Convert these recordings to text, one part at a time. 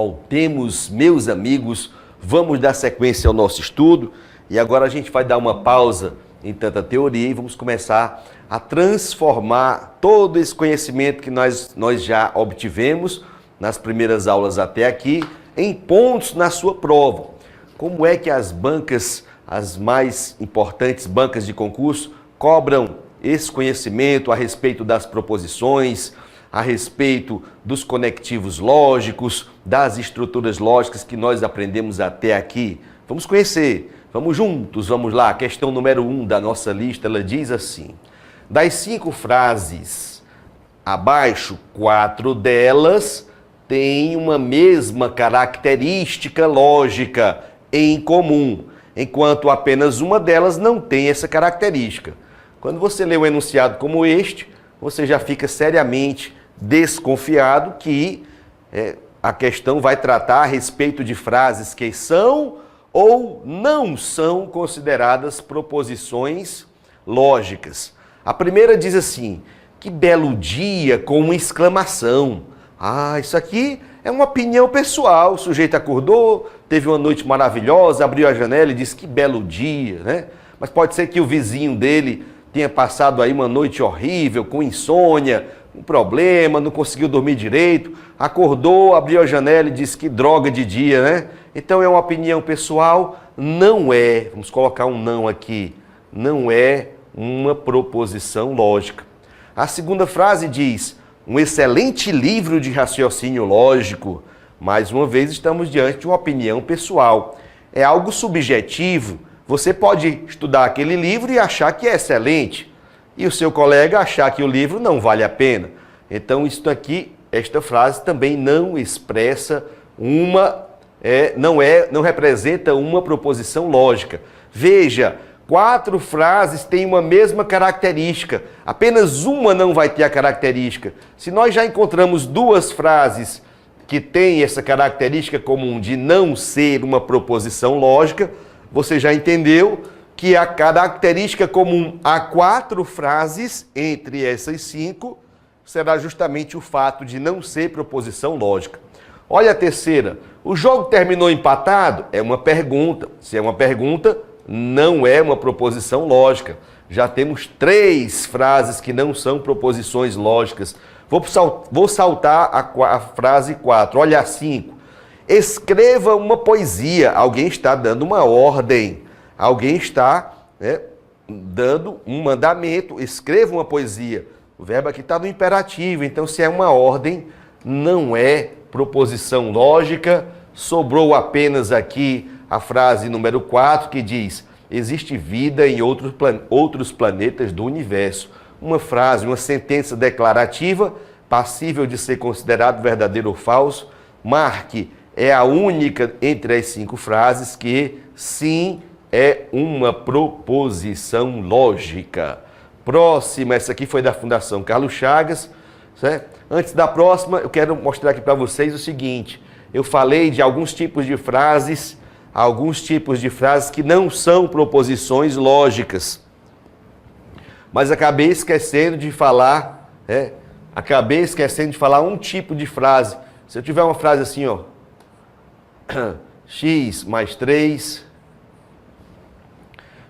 Voltemos, meus amigos, vamos dar sequência ao nosso estudo e agora a gente vai dar uma pausa em tanta teoria e vamos começar a transformar todo esse conhecimento que nós já obtivemos nas primeiras aulas até aqui em pontos na sua prova. Como é que as bancas, as mais importantes bancas de concurso, cobram esse conhecimento a respeito das proposições, a respeito dos conectivos lógicos, das estruturas lógicas que nós aprendemos até aqui. Vamos conhecer, vamos juntos, vamos lá. A questão número 1 da nossa lista, ela diz assim: das 5 frases abaixo, 4 delas têm uma mesma característica lógica em comum, enquanto apenas uma delas não tem essa característica. Quando você lê um enunciado como este, você já fica seriamente desconfiado que a questão vai tratar a respeito de frases que são ou não são consideradas proposições lógicas. A primeira diz assim: que belo dia, com uma exclamação. Isso aqui é uma opinião pessoal. O sujeito acordou, teve uma noite maravilhosa, abriu a janela e disse que belo dia, né? Mas pode ser que o vizinho dele tenha passado aí uma noite horrível, com insônia, um problema, não conseguiu dormir direito, acordou, abriu a janela e disse que droga de dia, né? Então é uma opinião pessoal, não é, vamos colocar um não aqui, não é uma proposição lógica. A segunda frase diz: um excelente livro de raciocínio lógico. Mais uma vez estamos diante de uma opinião pessoal. É algo subjetivo. Você pode estudar aquele livro e achar que é excelente, e o seu colega achar que o livro não vale a pena. Então, esta frase também não expressa não representa uma proposição lógica. Veja, 4 frases têm uma mesma característica, apenas uma não vai ter a característica. Se nós já encontramos 2 frases que têm essa característica comum de não ser uma proposição lógica, você já entendeu que a característica comum a 4 frases, entre essas 5, será justamente o fato de não ser proposição lógica. Olha a terceira. O jogo terminou empatado? É uma pergunta. Se é uma pergunta, não é uma proposição lógica. Já temos 3 frases que não são proposições lógicas. Vou saltar a frase 4. Olha a 5. Escreva uma poesia. Alguém está dando uma ordem. Alguém está dando um mandamento. Escreva uma poesia. O verbo aqui está no imperativo. Então, se é uma ordem, não é proposição lógica. Sobrou apenas aqui a frase número 4, que diz: existe vida em outros planetas do universo. Uma frase, uma sentença declarativa, passível de ser considerado verdadeiro ou falso. Marque, é a única entre as 5 frases que, sim, é uma proposição lógica. Próxima, essa aqui foi da Fundação Carlos Chagas, certo? Antes da próxima, eu quero mostrar aqui para vocês o seguinte: eu falei de alguns tipos de frases que não são proposições lógicas. Mas acabei esquecendo de falar um tipo de frase. Se eu tiver uma frase assim, ó, x mais 3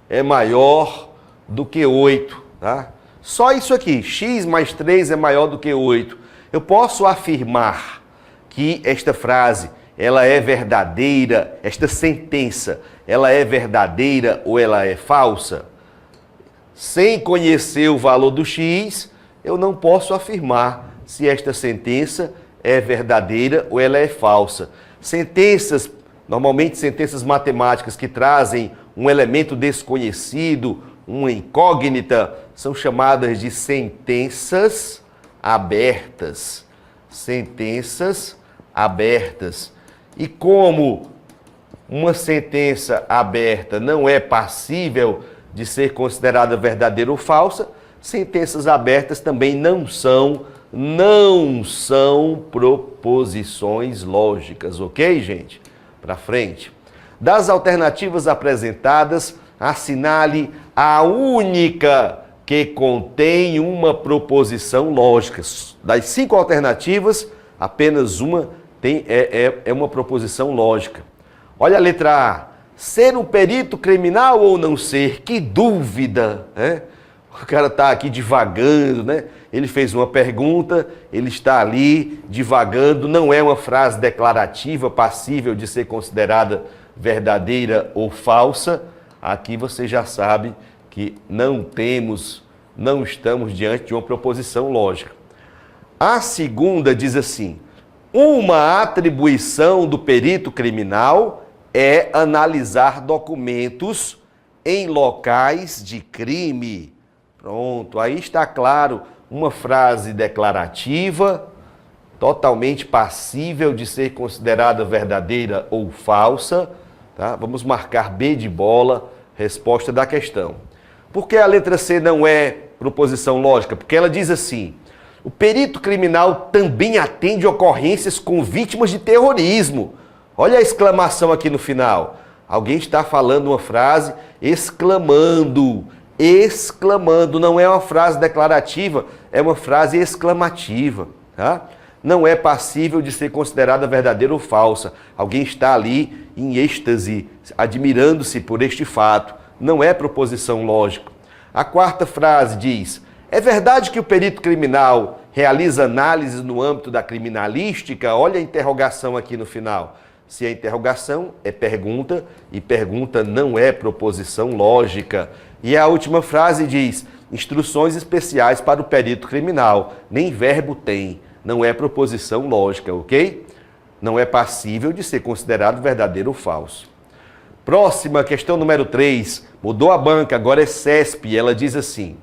é maior do que 8, tá? Só isso aqui, x mais 3 é maior do que 8. Eu posso afirmar que esta frase, ela é verdadeira, esta sentença, ela é verdadeira ou ela é falsa? Sem conhecer o valor do x, eu não posso afirmar se esta sentença é verdadeira ou ela é falsa. Sentenças, normalmente sentenças matemáticas que trazem um elemento desconhecido, uma incógnita, são chamadas de sentenças abertas. Sentenças abertas. E como uma sentença aberta não é passível de ser considerada verdadeira ou falsa, sentenças abertas também não são proposições lógicas, ok, gente? Para frente. Das alternativas apresentadas, assinale a única que contém uma proposição lógica. Das 5 alternativas, apenas uma é uma proposição lógica. Olha a letra A. Ser um perito criminal ou não ser? Que dúvida, né? O cara está aqui divagando, né? Ele fez uma pergunta, ele está ali divagando, não é uma frase declarativa, passível de ser considerada verdadeira ou falsa. Aqui você já sabe que não estamos diante de uma proposição lógica. A segunda diz assim: uma atribuição do perito criminal é analisar documentos em locais de crime. Pronto, aí está claro, uma frase declarativa, totalmente passível de ser considerada verdadeira ou falsa. Tá? Vamos marcar B de bola, resposta da questão. Por que a letra C não é proposição lógica? Porque ela diz assim: o perito criminal também atende ocorrências com vítimas de terrorismo. Olha a exclamação aqui no final. Alguém está falando uma frase exclamando. Exclamando, não é uma frase declarativa, é uma frase exclamativa. Tá? Não é passível de ser considerada verdadeira ou falsa. Alguém está ali em êxtase, admirando-se por este fato. Não é proposição lógica. A quarta frase diz: é verdade que o perito criminal realiza análises no âmbito da criminalística? Olha a interrogação aqui no final. Se é interrogação, é pergunta, e pergunta não é proposição lógica. E a última frase diz: instruções especiais para o perito criminal. Nem verbo tem, não é proposição lógica, ok? Não é passível de ser considerado verdadeiro ou falso. Próxima, questão número 3. Mudou a banca, agora é CESP. Ela diz assim: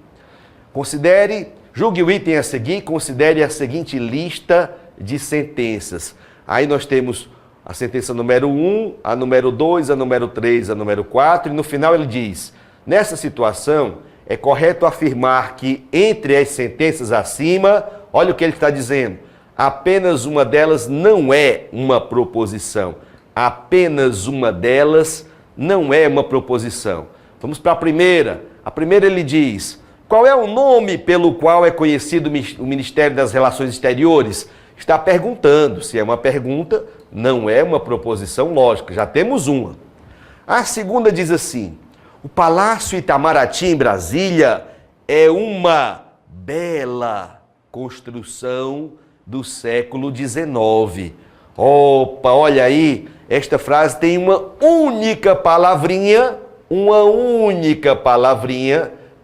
julgue o item a seguir, considere a seguinte lista de sentenças. Aí nós temos a sentença número 1, a número 2, a número 3, a número 4, e no final ele diz: nessa situação, é correto afirmar que entre as sentenças acima, olha o que ele está dizendo, apenas uma delas não é uma proposição. Apenas uma delas não é uma proposição. Vamos para a primeira. A primeira ele diz: qual é o nome pelo qual é conhecido o Ministério das Relações Exteriores? Está perguntando. Se é uma pergunta, não é uma proposição lógica. Já temos uma. A segunda diz assim: o Palácio Itamaraty, em Brasília, é uma bela construção do século XIX. Opa, olha aí, esta frase tem uma única palavrinha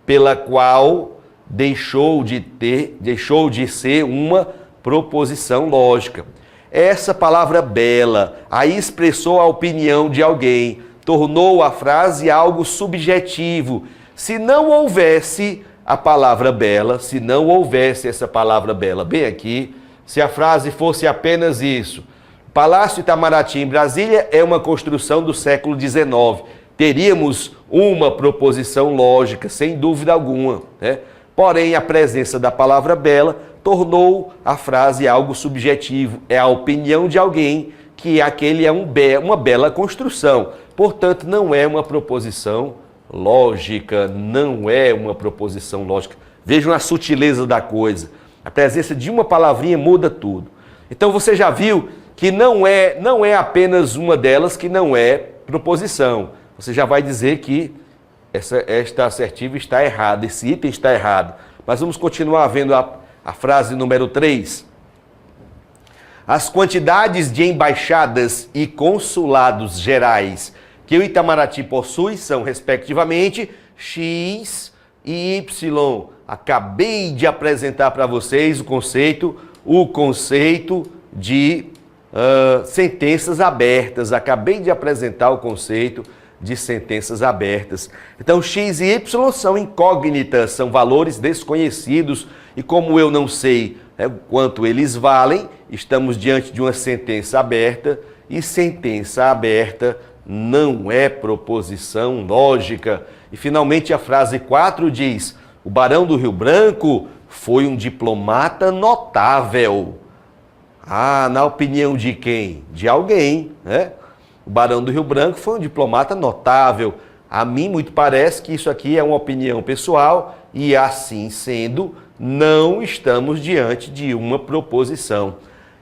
pela qual deixou de ser uma proposição lógica. Essa palavra bela aí expressou a opinião de alguém, tornou a frase algo subjetivo. Se não houvesse a palavra bela, se não houvesse essa palavra bela bem aqui, se a frase fosse apenas isso: Palácio Itamaraty, em Brasília, é uma construção do século XIX. Teríamos uma proposição lógica, sem dúvida alguma, né? Porém, a presença da palavra bela tornou a frase algo subjetivo. É a opinião de alguém que aquele é uma bela construção. Portanto, não é uma proposição lógica, não é uma proposição lógica. Vejam a sutileza da coisa. A presença de uma palavrinha muda tudo. Então, você já viu que não é apenas uma delas que não é proposição. Você já vai dizer que esta assertiva está errada, esse item está errado. Mas vamos continuar vendo a frase número 3. As quantidades de embaixadas e consulados gerais que o Itamaraty possui são, respectivamente, X e Y. Acabei de apresentar para vocês o conceito de sentenças abertas. Acabei de apresentar o conceito de sentenças abertas. Então, X e Y são incógnitas, são valores desconhecidos, e como eu não sei quanto eles valem, estamos diante de uma sentença aberta, e sentença aberta não é proposição lógica. E finalmente a frase 4 diz: o Barão do Rio Branco foi um diplomata notável. Ah, na opinião de quem? De alguém, né? O Barão do Rio Branco foi um diplomata notável. A mim muito parece que isso aqui é uma opinião pessoal e, assim sendo, não estamos diante de uma proposição.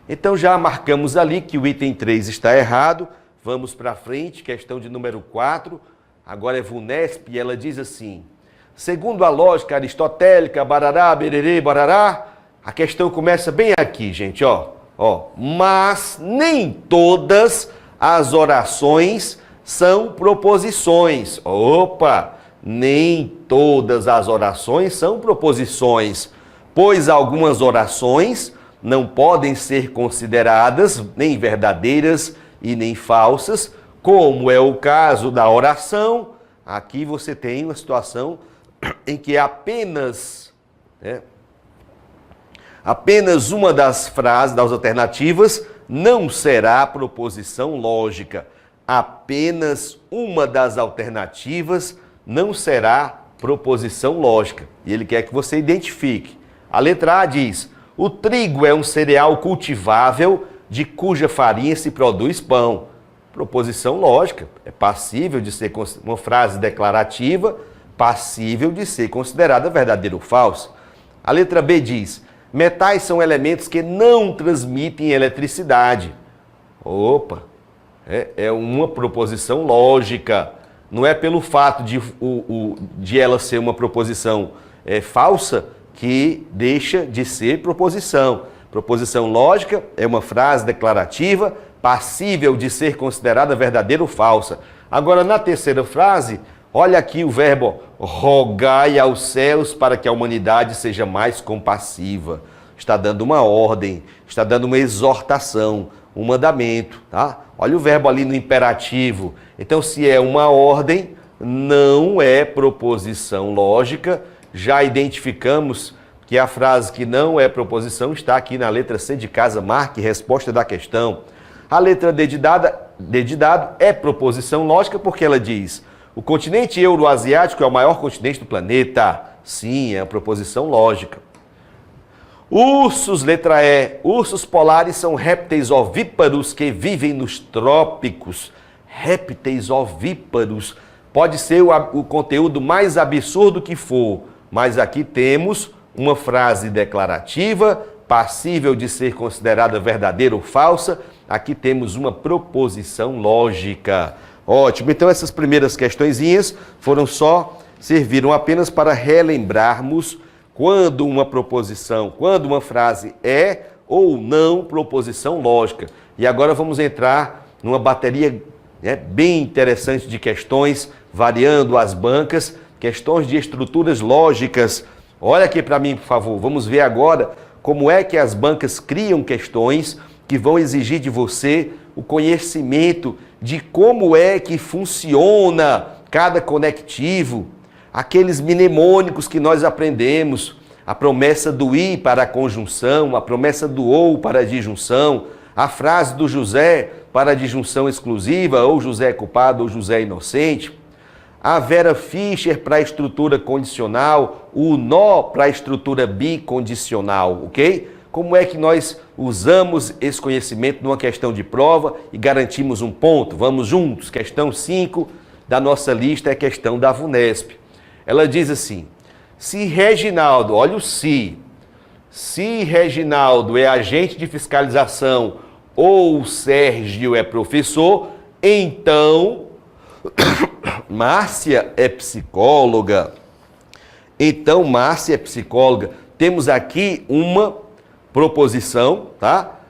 Então já marcamos ali que o item 3 está errado. Vamos para frente, questão de número 4. Agora é VUNESP e ela diz assim: segundo a lógica aristotélica, barará, bererê, barará, a questão começa bem aqui, gente, ó. Mas nem todas as orações são proposições. Opa! Nem todas as orações são proposições, pois algumas orações não podem ser consideradas nem verdadeiras e nem falsas, como é o caso da oração. Aqui você tem uma situação em que apenas uma das frases, das alternativas, não será proposição lógica. Apenas uma das alternativas não será proposição lógica. E ele quer que você identifique. A letra A diz: o trigo é um cereal cultivável de cuja farinha se produz pão. Proposição lógica. É passível de ser uma frase declarativa, passível de ser considerada verdadeira ou falsa. A letra B diz: metais são elementos que não transmitem eletricidade. Opa! É uma proposição lógica. Não é pelo fato de ela ser uma proposição falsa que deixa de ser proposição. Proposição lógica é uma frase declarativa, passível de ser considerada verdadeira ou falsa. Agora, na terceira frase, olha aqui o verbo rogai aos céus para que a humanidade seja mais compassiva. Está dando uma ordem, está dando uma exortação, um mandamento, tá? Olha o verbo ali no imperativo. Então, se é uma ordem, não é proposição lógica. Já identificamos que a frase que não é proposição está aqui na letra C de casa, marque resposta da questão. A letra D de dado é proposição lógica porque ela diz: o continente euroasiático é o maior continente do planeta. Sim, é a proposição lógica. Ursos, letra E. Ursos polares são répteis ovíparos que vivem nos trópicos. Répteis ovíparos. Pode ser o conteúdo mais absurdo que for, mas aqui temos uma frase declarativa, passível de ser considerada verdadeira ou falsa. Aqui temos uma proposição lógica. Ótimo, então essas primeiras questõezinhas serviram apenas para relembrarmos quando uma proposição, quando uma frase é ou não proposição lógica. E agora vamos entrar numa bateria bem interessante de questões, variando as bancas, questões de estruturas lógicas. Olha aqui para mim, por favor. Vamos ver agora como é que as bancas criam questões que vão exigir de você o conhecimento de como é que funciona cada conectivo, aqueles mnemônicos que nós aprendemos, a promessa do i para a conjunção, a promessa do ou para a disjunção, a frase do José para a disjunção exclusiva, ou José é culpado ou José é inocente, a Vera Fischer para a estrutura condicional, o nó para a estrutura bicondicional, ok? Como é que nós usamos esse conhecimento numa questão de prova e garantimos um ponto? Vamos juntos. Questão 5 da nossa lista é a questão da VUNESP. Ela diz assim: se Reginaldo, olha o se Reginaldo é agente de fiscalização ou Sérgio é professor, então Márcia é psicóloga. Então Márcia é psicóloga. Temos aqui uma proposição, tá?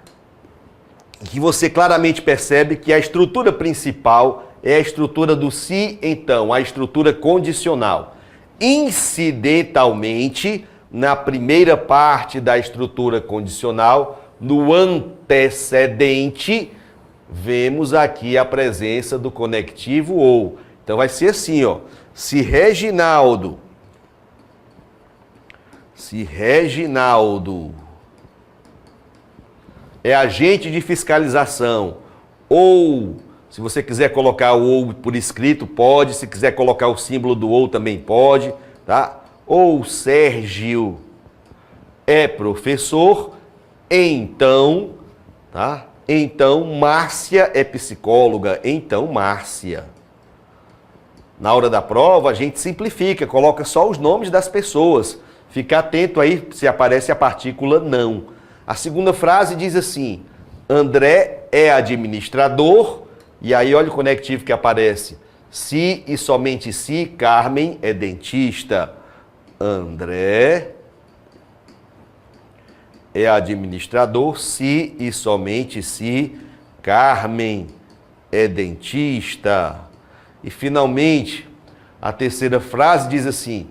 Que você claramente percebe que a estrutura principal é a estrutura do se, então, a estrutura condicional. Incidentalmente, na primeira parte da estrutura condicional, no antecedente, vemos aqui a presença do conectivo ou. Então vai ser assim, ó. Se Reginaldo é agente de fiscalização, ou, se você quiser colocar o ou por escrito, pode, se quiser colocar o símbolo do ou também pode, tá? Ou Sérgio é professor, então, tá? Então Márcia é psicóloga, então Márcia. Na hora da prova a gente simplifica, coloca só os nomes das pessoas. Fica atento aí se aparece a partícula não. A segunda frase diz assim: André é administrador, e aí olha o conectivo que aparece. Se e somente se Carmen é dentista. André é administrador, se e somente se Carmen é dentista. E finalmente, a terceira frase diz assim: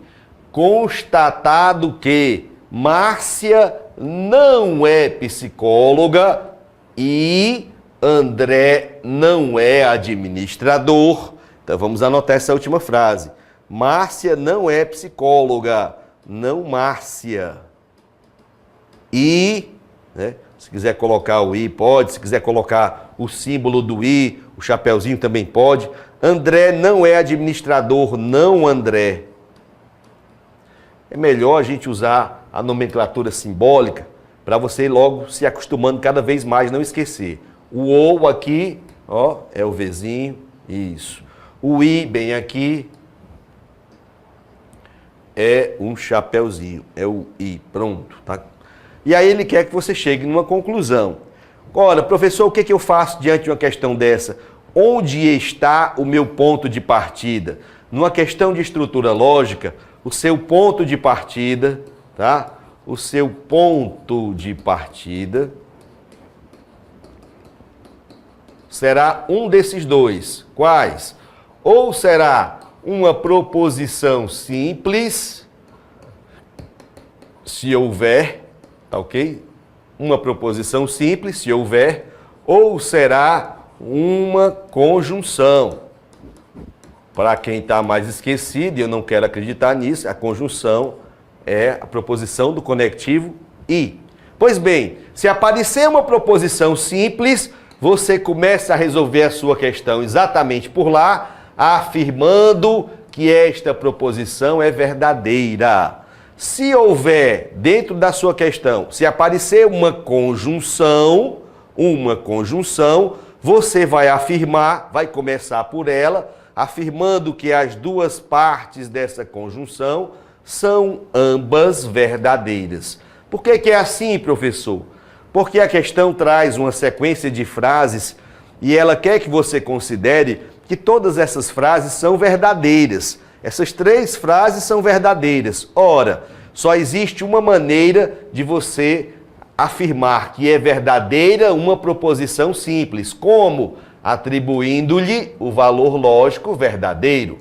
constatado que Márcia não é psicóloga e André não é administrador. Então vamos anotar essa última frase. Márcia não é psicóloga, não Márcia. E, né, se quiser colocar o i, pode. Se quiser colocar o símbolo do i, o chapeuzinho também pode. André não é administrador, não André. É melhor a gente usar a nomenclatura simbólica para você ir logo se acostumando cada vez mais, não esquecer. O ou aqui, ó, é o Vzinho, isso. O i bem aqui é um chapeuzinho, é o i, pronto, tá? E aí ele quer que você chegue numa conclusão. Ora, professor, o que eu faço diante de uma questão dessa? Onde está o meu ponto de partida? Numa questão de estrutura lógica, o seu ponto de partida, tá? O seu ponto de partida será um desses dois. Quais? Ou será uma proposição simples, se houver, tá ok? Uma proposição simples, se houver, ou será uma conjunção. Para quem está mais esquecido, e eu não quero acreditar nisso, a conjunção é a proposição do conectivo e. Pois bem, se aparecer uma proposição simples, você começa a resolver a sua questão exatamente por lá, afirmando que esta proposição é verdadeira. Se houver dentro da sua questão, se aparecer uma conjunção, você vai afirmar, vai começar por ela, afirmando que as duas partes dessa conjunção são ambas verdadeiras. Por que é assim, professor? Porque a questão traz uma sequência de frases e ela quer que você considere que todas essas frases são verdadeiras. Essas três frases são verdadeiras. Ora, só existe uma maneira de você afirmar que é verdadeira uma proposição simples. Como? Atribuindo-lhe o valor lógico verdadeiro.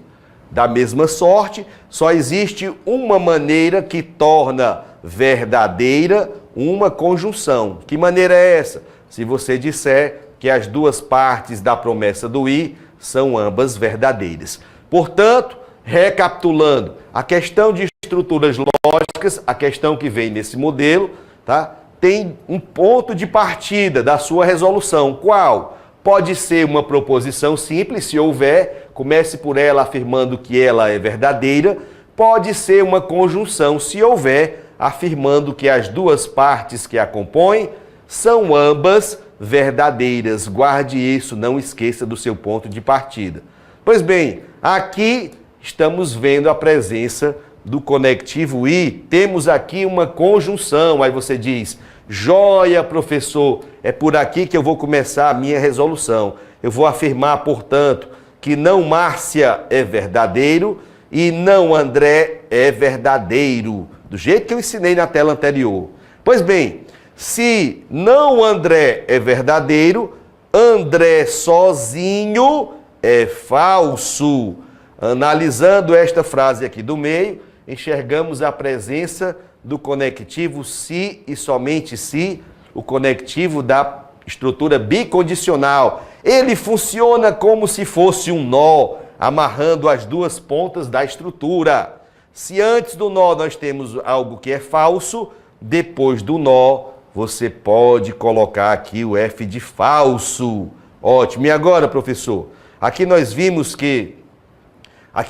Da mesma sorte, só existe uma maneira que torna verdadeira uma conjunção. Que maneira é essa? Se você disser que as duas partes da promessa do i são ambas verdadeiras. Portanto, recapitulando, a questão de estruturas lógicas, a questão que vem nesse modelo, tá? Tem um ponto de partida da sua resolução. Qual? Pode ser uma proposição simples, se houver, comece por ela afirmando que ela é verdadeira. Pode ser uma conjunção, se houver, afirmando que as duas partes que a compõem são ambas verdadeiras. Guarde isso, não esqueça do seu ponto de partida. Pois bem, aqui estamos vendo a presença do conectivo i. Temos aqui uma conjunção. Aí você diz: joia, professor, é por aqui que eu vou começar a minha resolução. Eu vou afirmar, portanto, que não Márcia é verdadeiro e não André é verdadeiro, do jeito que eu ensinei na tela anterior. Pois bem, se não André é verdadeiro, André sozinho é falso. Analisando esta frase aqui do meio, enxergamos a presença do conectivo se e somente se, o conectivo da estrutura bicondicional. Ele funciona como se fosse um nó, amarrando as duas pontas da estrutura. Se antes do nó nós temos algo que é falso, depois do nó você pode colocar aqui o F de falso. Ótimo. E agora, professor? Aqui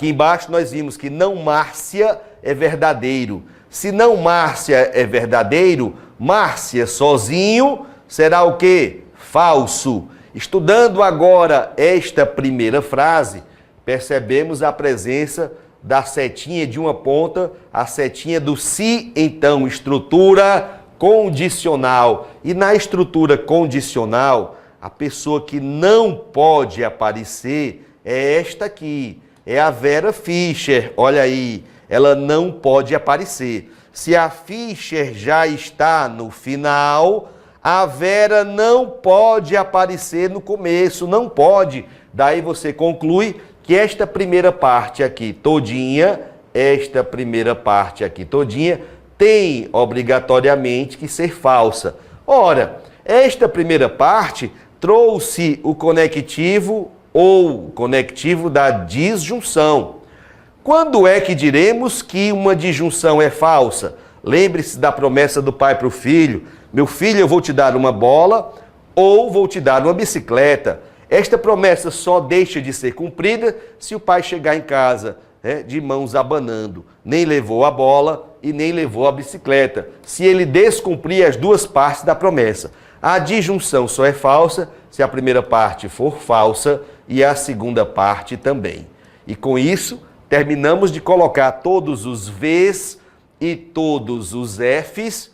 embaixo nós vimos que não Márcia é verdadeiro. Se não Márcia é verdadeiro, Márcia sozinho será o quê? Falso. Estudando agora esta primeira frase, percebemos a presença da setinha de uma ponta, a setinha do se, então, estrutura condicional. E na estrutura condicional, a pessoa que não pode aparecer é esta aqui, é a Vera Fischer. Olha aí, ela não pode aparecer. Se a Fischer já está no final, a Vera não pode aparecer no começo, não pode. Daí você conclui que esta primeira parte aqui todinha, tem obrigatoriamente que ser falsa. Ora, esta primeira parte trouxe o conectivo ou conectivo da disjunção. Quando é que diremos que uma disjunção é falsa? Lembre-se da promessa do pai para o filho. Meu filho, eu vou te dar uma bola ou vou te dar uma bicicleta. Esta promessa só deixa de ser cumprida se o pai chegar em casa, de mãos abanando. Nem levou a bola e nem levou a bicicleta. Se ele descumprir as duas partes da promessa. A disjunção só é falsa se a primeira parte for falsa e a segunda parte também. E com isso, terminamos de colocar todos os Vs e todos os Fs.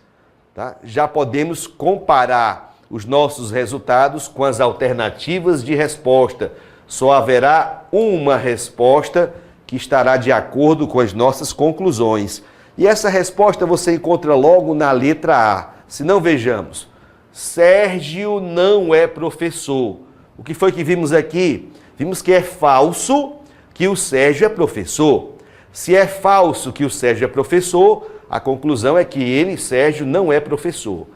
Tá? Já podemos comparar os nossos resultados com as alternativas de resposta. Só haverá uma resposta que estará de acordo com as nossas conclusões. E essa resposta você encontra logo na letra A. Se não, vejamos. Sérgio não é professor. O que foi que vimos aqui? Vimos que é falso que o Sérgio é professor. Se é falso que o Sérgio é professor, a conclusão é que ele, Sérgio, não é professor.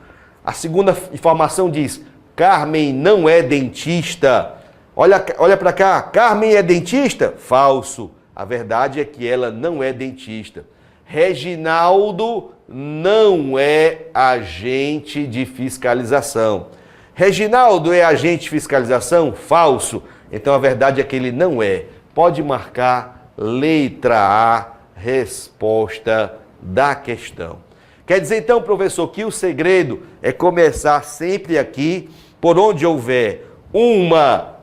A segunda informação diz, Carmen não é dentista. Olha para cá, Carmen é dentista? Falso. A verdade é que ela não é dentista. Reginaldo não é agente de fiscalização. Reginaldo é agente de fiscalização? Falso. Então a verdade é que ele não é. Pode marcar letra A, resposta da questão. Quer dizer então, professor, que o segredo é começar sempre aqui, por onde houver uma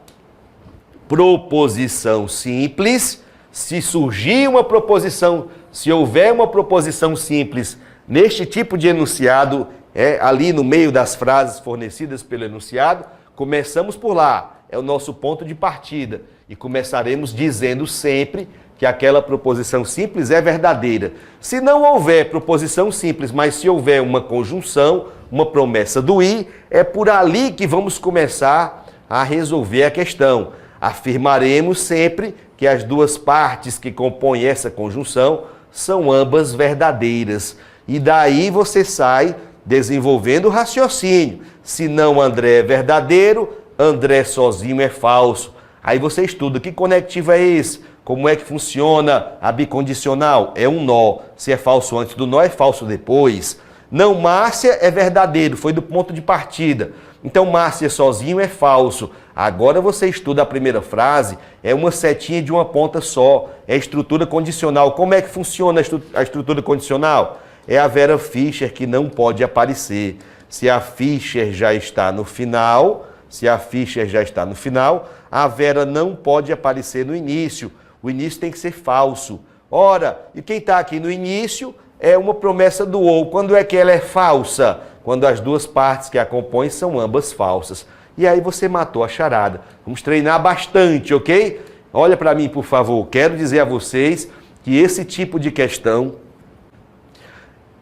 proposição simples. Se surgir uma proposição, se houver uma proposição simples neste tipo de enunciado, ali no meio das frases fornecidas pelo enunciado, começamos por lá, é o nosso ponto de partida. E começaremos dizendo sempre que aquela proposição simples é verdadeira. Se não houver proposição simples, mas se houver uma conjunção, uma promessa do i, é por ali que vamos começar a resolver a questão. Afirmaremos sempre que as duas partes que compõem essa conjunção são ambas verdadeiras. E daí você sai desenvolvendo o raciocínio. Se não André é verdadeiro, André sozinho é falso. Aí você estuda que conectivo é esse, como é que funciona a bicondicional. É um nó. Se é falso antes do nó, é falso depois. Não, Márcia é verdadeiro, foi do ponto de partida. Então, Márcia sozinho é falso. Agora você estuda a primeira frase, é uma setinha de uma ponta só. É estrutura condicional. Como é que funciona a estrutura condicional? É a Vera Fischer que não pode aparecer. Se a Fischer já está no final, a Vera não pode aparecer no início. O início tem que ser falso. Ora, e quem está aqui no início é uma promessa do ou. Quando é que ela é falsa? Quando as duas partes que a compõem são ambas falsas. E aí você matou a charada. Vamos treinar bastante, ok? Olha para mim, por favor. Quero dizer a vocês que esse tipo de questão,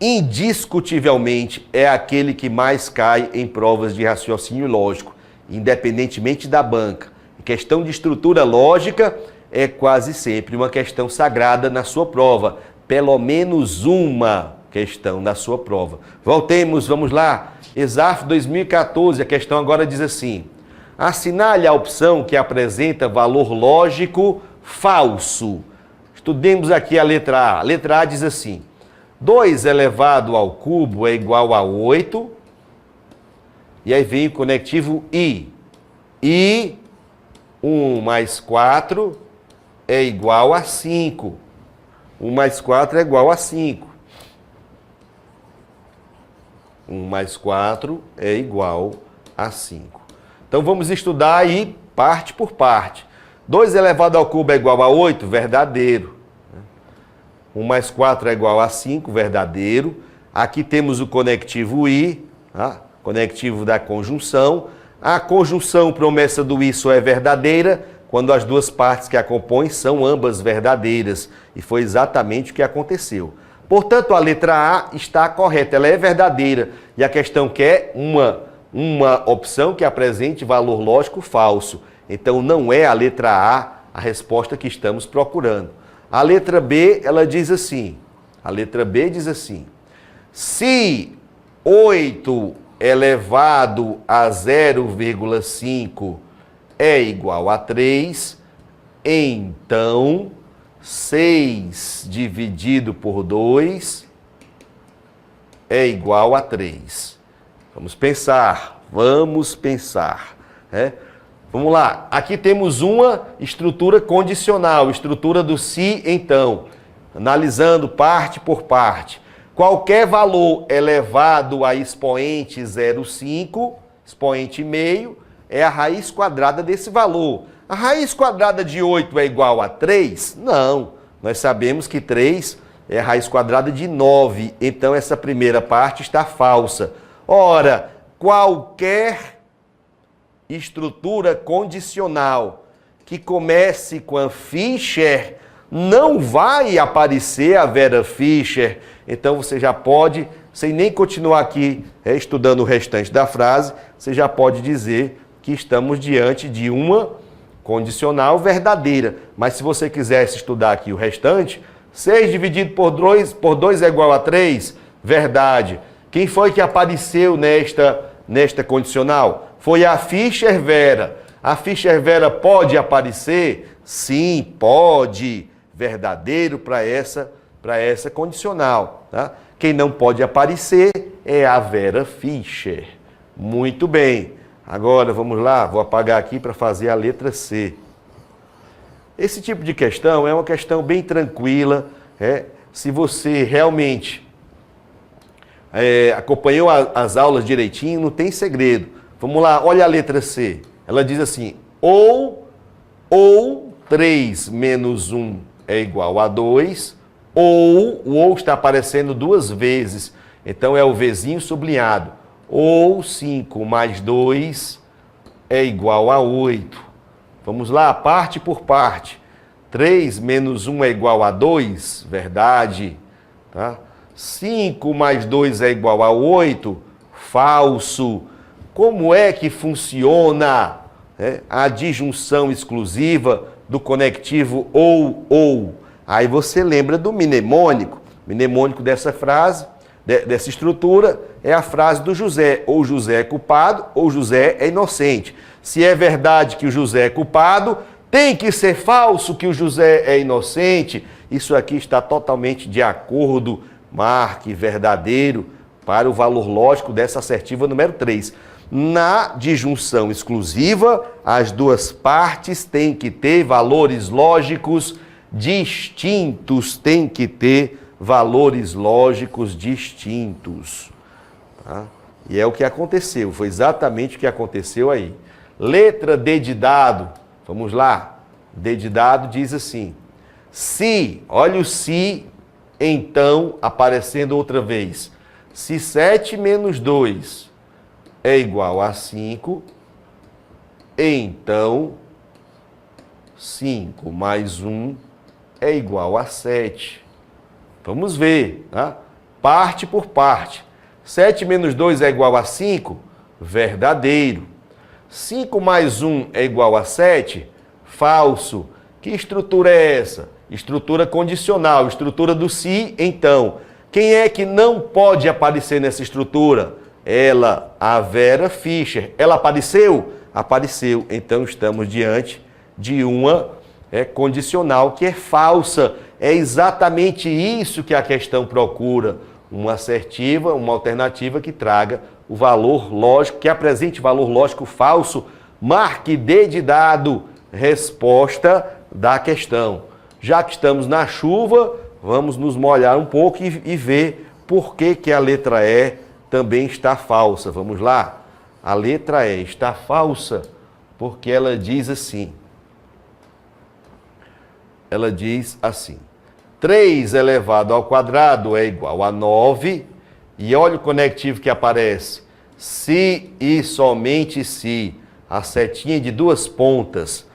indiscutivelmente, é aquele que mais cai em provas de raciocínio lógico, independentemente da banca. Questão de estrutura lógica é quase sempre uma questão sagrada na sua prova. Pelo menos uma questão na sua prova. Voltemos, vamos lá. Exaf 2014, a questão agora diz assim. Assinale a opção que apresenta valor lógico falso. Estudemos aqui a letra A. A letra A diz assim. 2 elevado ao cubo é igual a 8. E aí vem o conectivo I. E 1 mais 4 é igual a 5. 1 mais 4 é igual a 5. 1 mais 4 é igual a 5. Então vamos estudar aí parte por parte. 2 elevado ao cubo é igual a 8, verdadeiro. 1 mais 4 é igual a 5, verdadeiro. Aqui temos o conectivo I, tá? Conectivo da conjunção. A conjunção promessa do I só é verdadeira quando as duas partes que a compõem são ambas verdadeiras. E foi exatamente o que aconteceu. Portanto, a letra A está correta, ela é verdadeira. E a questão quer uma opção que apresente valor lógico falso. Então, não é a letra A resposta que estamos procurando. A letra B, ela diz assim. A letra B diz assim. Se 8 elevado a 0,5 é igual a 3, então 6 dividido por 2 é igual a 3. Vamos pensar. Vamos lá. Aqui temos uma estrutura condicional, estrutura do se, então. Analisando parte por parte. Qualquer valor elevado a expoente 0,5, expoente meio, é a raiz quadrada desse valor. A raiz quadrada de 8 é igual a 3? Não. Nós sabemos que 3 é a raiz quadrada de 9. Então, essa primeira parte está falsa. Ora, qualquer estrutura condicional que comece com a Fischer, não vai aparecer a Vera Fischer. Então você já pode, sem nem continuar aqui estudando o restante da frase, você já pode dizer que estamos diante de uma condicional verdadeira. Mas se você quisesse estudar aqui o restante, 6 dividido por 2 é igual a 3, verdade. Quem foi que apareceu nesta condicional? Foi a Fischer Vera. A Fischer Vera pode aparecer? Sim, pode. Verdadeiro para essa condicional. Tá? Quem não pode aparecer é a Vera Fischer. Muito bem. Agora, vamos lá, vou apagar aqui para fazer a letra C. Esse tipo de questão é uma questão bem tranquila. Se você realmente acompanhou as aulas direitinho, não tem segredo. Vamos lá, olha a letra C. Ela diz assim, ou 3 menos 1 é igual a 2, ou, o ou está aparecendo duas vezes, então é o Vzinho sublinhado, ou 5 mais 2 é igual a 8. Vamos lá, parte por parte. 3 menos 1 é igual a 2, verdade. Tá? 5 mais 2 é igual a 8, falso. Como é que funciona a disjunção exclusiva do conectivo ou? Aí você lembra do mnemônico. O mnemônico dessa frase, dessa estrutura, é a frase do José. Ou José é culpado, ou José é inocente. Se é verdade que o José é culpado, tem que ser falso que o José é inocente. Isso aqui está totalmente de acordo, marque verdadeiro, para o valor lógico dessa assertiva número 3. Na disjunção exclusiva, as duas partes têm que ter valores lógicos distintos. Tem que ter valores lógicos distintos. Tá? E é o que aconteceu, foi exatamente o que aconteceu aí. Letra D de dado, vamos lá. D de dado diz assim, se, olha o se, então, aparecendo outra vez. Se 7 menos 2 é igual a 5, então 5 mais 1 é igual a 7. Vamos ver, tá? Parte por parte. 7 menos 2 é igual a 5? Verdadeiro. 5 mais 1 é igual a 7? Falso. Que estrutura é essa? Estrutura condicional, estrutura do se, então. Quem é que não pode aparecer nessa estrutura? Ela, a Vera Fischer. Ela apareceu? Apareceu. Então estamos diante de uma condicional que é falsa. É exatamente isso que a questão procura. Uma assertiva, uma alternativa que traga o valor lógico, que apresente valor lógico falso. Marque D de dado. Resposta da questão. Já que estamos na chuva, vamos nos molhar um pouco e ver por que a letra E também está falsa. Vamos lá? A letra E está falsa porque ela diz assim. Ela diz assim. 3 elevado ao quadrado é igual a 9. E olha o conectivo que aparece. Se e somente se a setinha de duas pontas,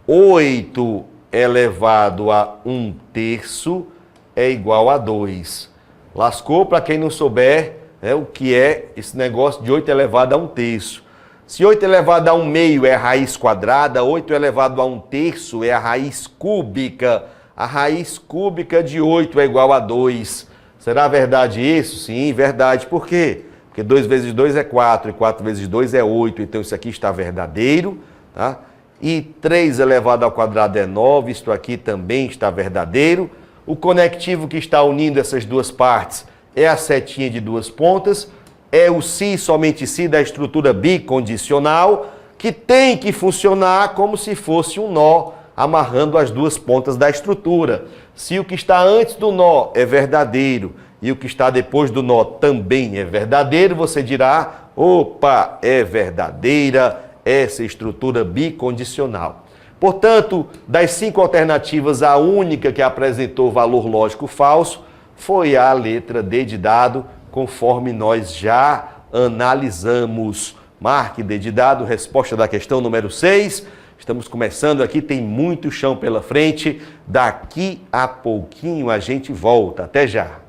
8 elevado a 1/3 é igual a 2. Lascou para quem não souber, né, o que é esse negócio de 8 elevado a 1/3. Se 8 elevado a 1/2 é a raiz quadrada, 8 elevado a 1/3 é a raiz cúbica. A raiz cúbica de 8 é igual a 2. Será verdade isso? Sim, verdade. Por quê? Porque 2 vezes 2 é 4 e 4 vezes 2 é 8. Então isso aqui está verdadeiro, tá? E 3 elevado ao quadrado é 9. Isto aqui também está verdadeiro. O conectivo que está unindo essas duas partes é a setinha de duas pontas. É o se, somente se, da estrutura bicondicional, que tem que funcionar como se fosse um nó, amarrando as duas pontas da estrutura. Se o que está antes do nó é verdadeiro e o que está depois do nó também é verdadeiro, você dirá, opa, é verdadeira essa estrutura bicondicional. Portanto, das 5 alternativas, a única que apresentou valor lógico falso foi a letra D de dado, conforme nós já analisamos. Marque D de dado, resposta da questão número 6. Estamos começando aqui, tem muito chão pela frente. Daqui a pouquinho a gente volta. Até já!